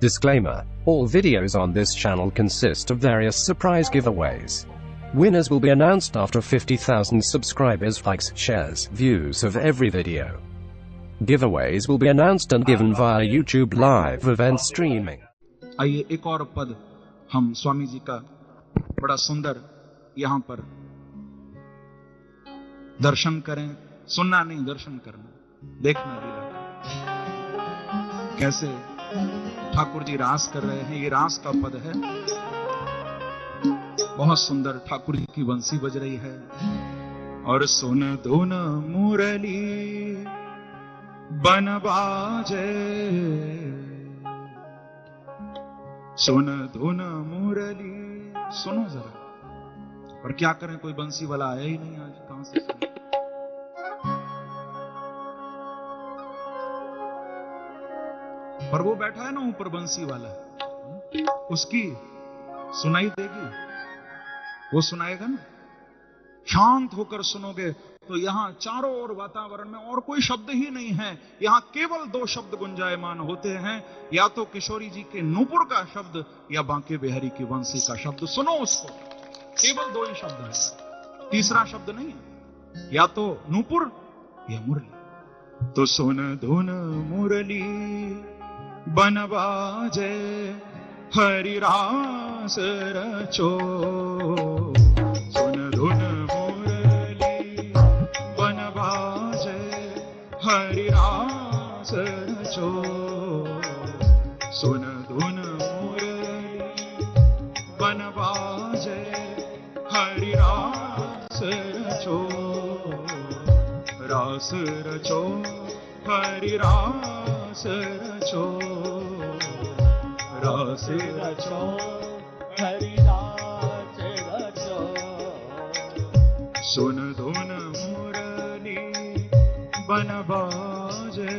Disclaimer: all videos on this channel consist of various surprise giveaways. Winners will be announced after 50,000 subscribers, likes, shares, views of every video. Giveaways will be announced and given via YouTube live event streaming. आइए एक और पद हम स्वामी जी का बड़ा सुंदर यहां पर दर्शन करें। सुनना नहीं, दर्शन करना, देखना भी लगा। कैसे ठाकुर जी रास कर रहे हैं, ये रास का पद है, बहुत सुंदर। ठाकुर जी की बंसी बज रही है और सुन धुन मुरली बन बाजे, सुन धुन मुरली। सुनो जरा, पर क्या करें, कोई बंसी वाला आया ही नहीं आज, कहां से सुने? पर वो बैठा है ना ऊपर, बंसी वाला, उसकी सुनाई देगी, वो सुनाएगा ना। शांत होकर सुनोगे तो यहां चारों ओर वातावरण में और कोई शब्द ही नहीं है, यहां केवल दो शब्द गुंजायमान होते हैं, या तो किशोरी जी के नूपुर का शब्द या बांके बिहारी की बंसी का शब्द। सुनो उसको, केवल दो ही शब्द है, तीसरा शब्द नहीं है, या तो नूपुर या मुरली। तो सुन धुन मुरली बन बाजे, हरि रास रचो। सुन धुन मुरली बन बाजे, हरि रास रचो। सुन धुन मुरली बन बाजे, हरि रास रचो। रास रचो, हरि रास रचो। रास रचो, हरि रास रचो। सुन धुन मुरली बन बाजे।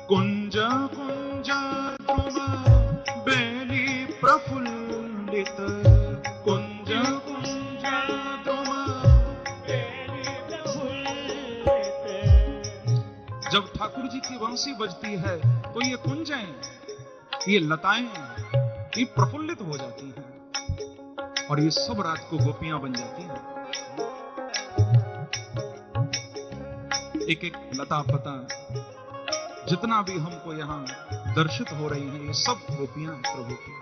कुंज कुंज द्रुम बेली प्रफुल्लित, कुंज कुंज द्रुम बेली प्रफुल्लित। जब ठाकुर जी की बंसी बजती है तो ये कुंजें, ये लताएं, ये प्रफुल्लित हो जाती हैं और ये सब रात को गोपियां बन जाती हैं। एक एक लता पता जितना भी हमको यहाँ दर्शित हो रही है, ये सब गोपियां प्रभु की।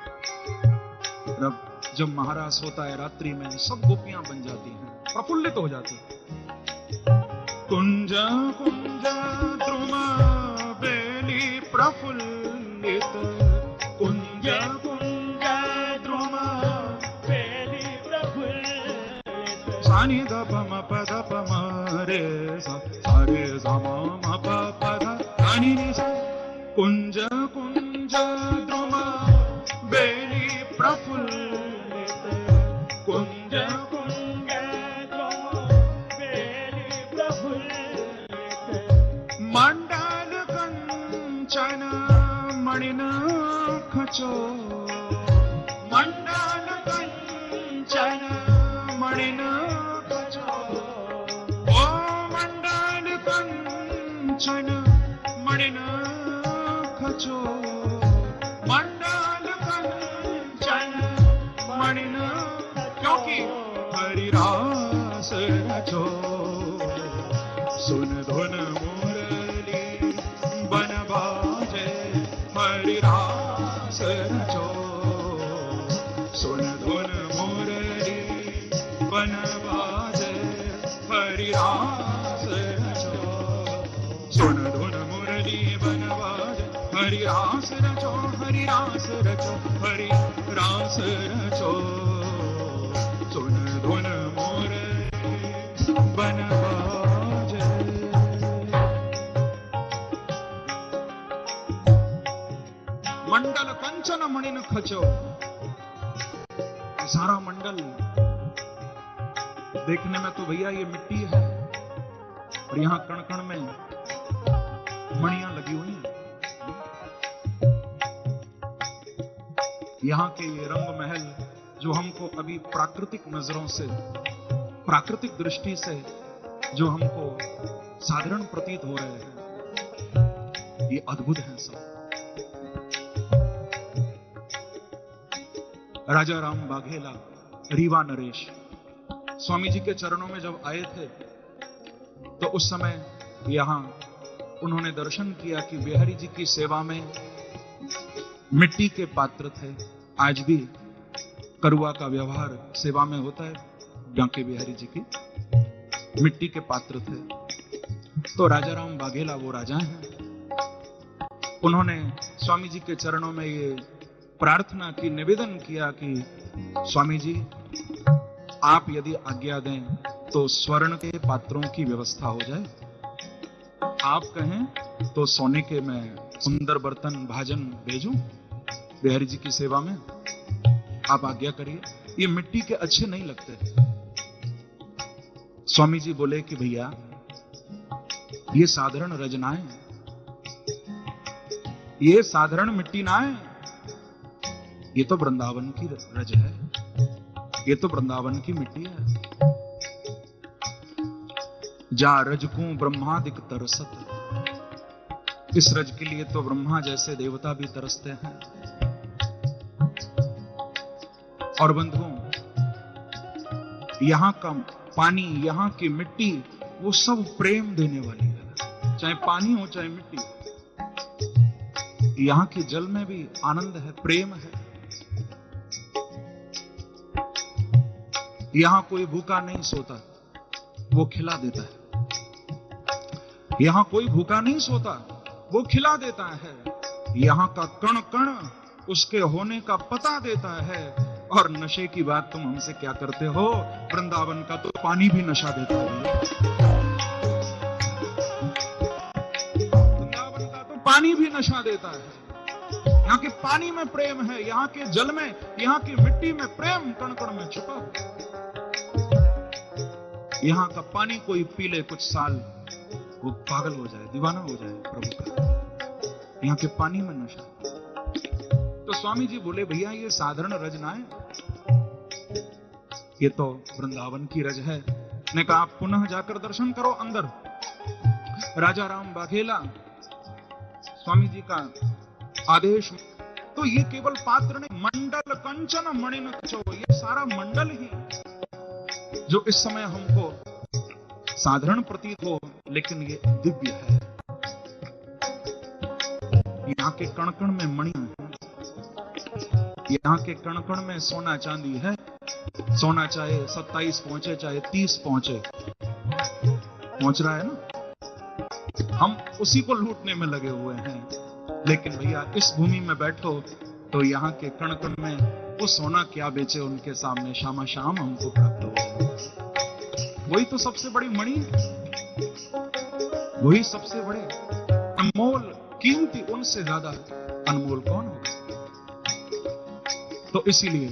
जब महाराज होता है रात्रि में, सब गोपियां बन जाती हैं, प्रफुल्लित हो जाती हैं। कुंज कुंज द्रुम बेली प्रफुल्लित, कुंज कुंज द्रुम बेली प्रफुल्लित। सानि ध प म प ध प म रे सा, सा रे सा म म प प ध सानि नि सा। कुंज कुंज द्रुम बेली प्रफुल्लित, कुंज कुंज द्रुम बेली प्रफुल्लित। मंडल कंचन मणिन खचो, मंडल कंचन मणिन खचो। ओ मंडल कंचन मणिन खचो, मंडल कंचन मणिन, क्योंकि हरि रास रचो। सुन धुन मुरली बन बाजे, हरि रास रचो। सुन धुन मुरली बन बाजे, हरि रास रचो। सुन धुन मुरली बन बाजे, हरि रास रचो, हरि रास रचो, हरि रास रचो। सुन धुन मुरली बन बाजे। मंडल कंचन मणिन खचो, सारा मंडल देखने में तो भैया ये मिट्टी है, और यहां कण कण में मणियां लगी हुई हैं। यहाँ के ये रंग महल जो हमको अभी प्राकृतिक नजरों से, प्राकृतिक दृष्टि से जो हमको साधारण प्रतीत हो रहे हैं, ये अद्भुत है सब। राजा राम बाघेला, रीवा नरेश स्वामी जी के चरणों में जब आए थे तो उस समय यहां उन्होंने दर्शन किया कि बिहारी जी की सेवा में मिट्टी के पात्र थे। आज भी करुआ का व्यवहार सेवा में होता है। बांके बिहारी जी की मिट्टी के पात्र थे। तो राजा राम बाघेला वो राजा हैं। उन्होंने स्वामी जी के चरणों में ये प्रार्थना की, निवेदन किया कि स्वामी जी आप यदि आज्ञा दें तो स्वर्ण के पात्रों की व्यवस्था हो जाए। आप कहें तो सोने के मैं सुंदर बर्तन भाजन भेजूं बिहारी जी की सेवा में। आप आज्ञा करिए। ये मिट्टी के अच्छे नहीं लगते। स्वामी जी बोले कि भैया ये साधारण रज ना है, ये साधारण मिट्टी ना है, ये तो वृंदावन की रज है, ये तो वृंदावन की मिट्टी है। जा रजकू ब्रह्मादिक तरसत, इस रज के लिए तो ब्रह्मा जैसे देवता भी तरसते हैं। और बंधुओं, यहां का पानी, यहां की मिट्टी, वो सब प्रेम देने वाली है। चाहे पानी हो चाहे मिट्टी हो, यहां के जल में भी आनंद है, प्रेम है। यहां कोई भूखा नहीं सोता, वो खिला देता है। यहां कोई भूखा नहीं सोता, वो खिला देता है। यहां का कण कण उसके होने का पता देता है। और नशे की बात तुम हमसे क्या करते हो? वृंदावन का तो पानी भी नशा देता है। वृंदावन का तो पानी भी नशा देता है। यहाँ के पानी में प्रेम है, यहाँ के जल में, यहाँ की मिट्टी में प्रेम कण कण में छुपा। यहाँ का पानी कोई पी ले कुछ साल, वो पागल हो जाए, दीवाना हो जाए प्रभु का। यहाँ के पानी में नशा। तो स्वामी जी बोले भैया ये साधारण रज ना है, ये तो वृंदावन की रज है। ने कहा आप पुनः जाकर दर्शन करो अंदर। राजा राम बाघेला स्वामी जी का आदेश। तो ये केवल पात्र नहीं, मंडल कंचन मणिन चो, ये सारा मंडल ही जो इस समय हमको साधारण प्रतीत हो, लेकिन ये दिव्य है। यहाँ के कण कण में मणि है, यहाँ के कण कण में सोना चांदी है। सोना चाहे 27 पहुंचे चाहे 30 पहुंचे, पहुंच रहा है ना, हम उसी को लूटने में लगे हुए हैं। लेकिन भैया इस भूमि में बैठो तो यहाँ के कण कण में वो सोना क्या बेचे, उनके सामने शामा शाम हमको प्राप्त हो। वही तो सबसे बड़ी मणि, वही सबसे बड़े अनमोल कीमती, उनसे ज्यादा अनमोल कौन होगा? तो इसीलिए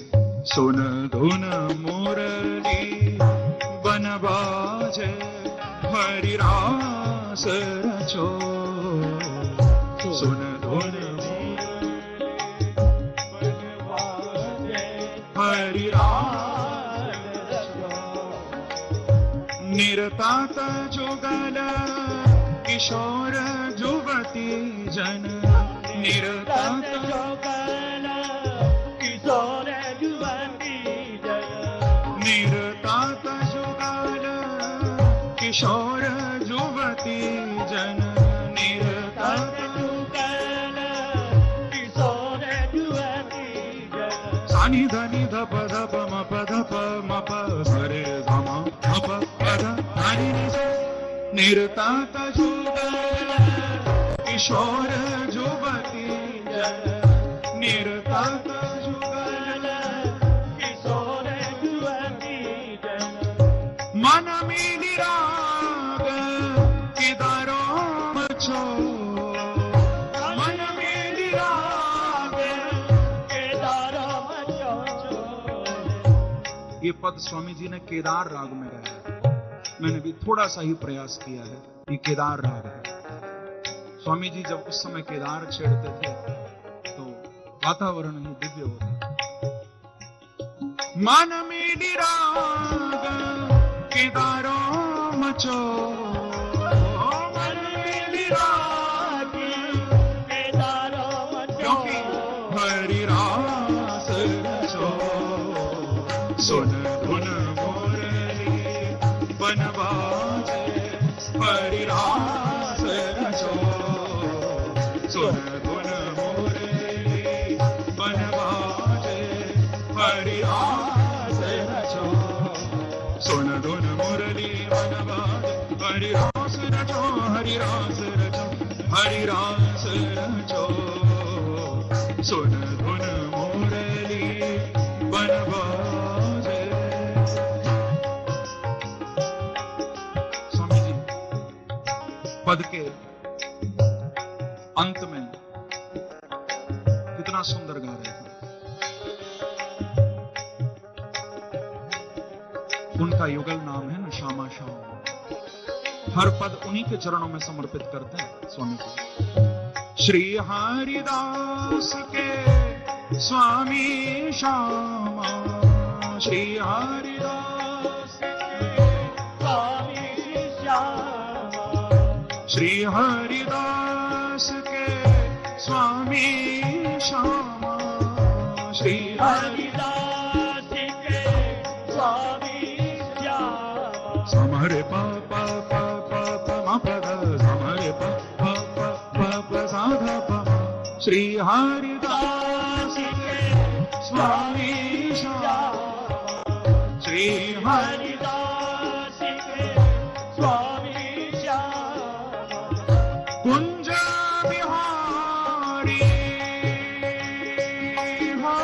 सुन धुन मुरली बन बाजे हरि रास रचो। सुन धुन हरि रास निरतात जुगल किशोर जुवती जन। निरतात जुगल किशोर जुवती जन। निरतात जुगल किशोर जुवती जन। निरतात जुगल किशोर जुवती जन। सानि धनि धप धप मप धप मप हरे धम मप पद हरि निस। निरतात जुगल किशोर जुवती जन। निरतात जुगल किशोर जुवती जन। मन मिली राग किदारो मचो। मन मिली राग केदारो मचो। ये पद स्वामी जी ने केदार राग में गाया है। मैंने भी थोड़ा सा ही प्रयास किया है। ये केदार राग है। स्वामी जी जब उस समय केदार छेड़ते थे तो वातावरण ही दिव्य होता। मन मिली राग केदारो मचो। मन मिली राग सुन धुन मुरली बन बाजे हरि रास रचो सुन धुन मुरली बन बाजे हरि रास रचो सुन धुन मुरली बन बाजे हरि रास रचो हरि रास रचो हरि रास रचो सुन धुन मुरली बन बाजे। स्वामी जी पद के अंत में कितना सुंदर गा रहे थे। उनका युगल नाम है ना श्यामा श्याम। हर पद उन्हीं के चरणों में समर्पित करते हैं स्वामी जी। श्री हरिदास के स्वामी श्यामा श्री हरिदास के स्वामी श्यामा श्री हरिदास के स्वामी श्यामा श्री हरिदास के स्वामी श्यामा समरे पापा पापा पद समरे पापा पापा साधा पापा श्री हरिदास के स्वामी श्यामा श्री हरिदास के स्वामी श्यामा कुंज बिहारी हो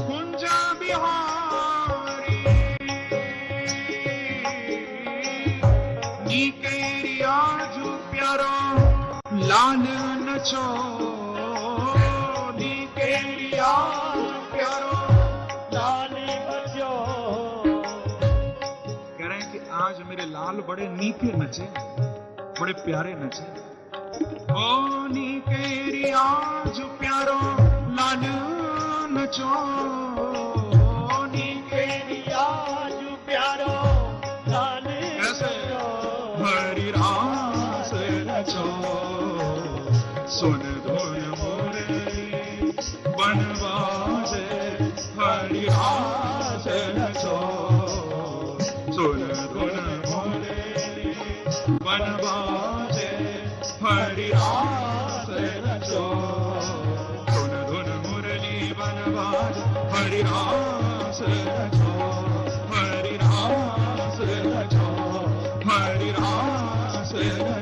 कुंज बिहारी नीकेरिया जो प्यारो लाल नचो नीकेरिया जो प्यारो लाल नचो। कह रहे हैं कि आज मेरे लाल बड़े नीके नचे बड़े प्यारे नचे ओ नीकेरिया जो प्यारो लाल नचो नीकेरिया जो प्यारो लाल ऐसे हरि रास रचो सुन धुन मुरली बन बाजे हरि रास रचो सुन धुन मुरली बन बाजे हरि रास रचो सुन धुन मुरली बन बाजे हरि रास रचो हरि रास रचो हरि रास रचो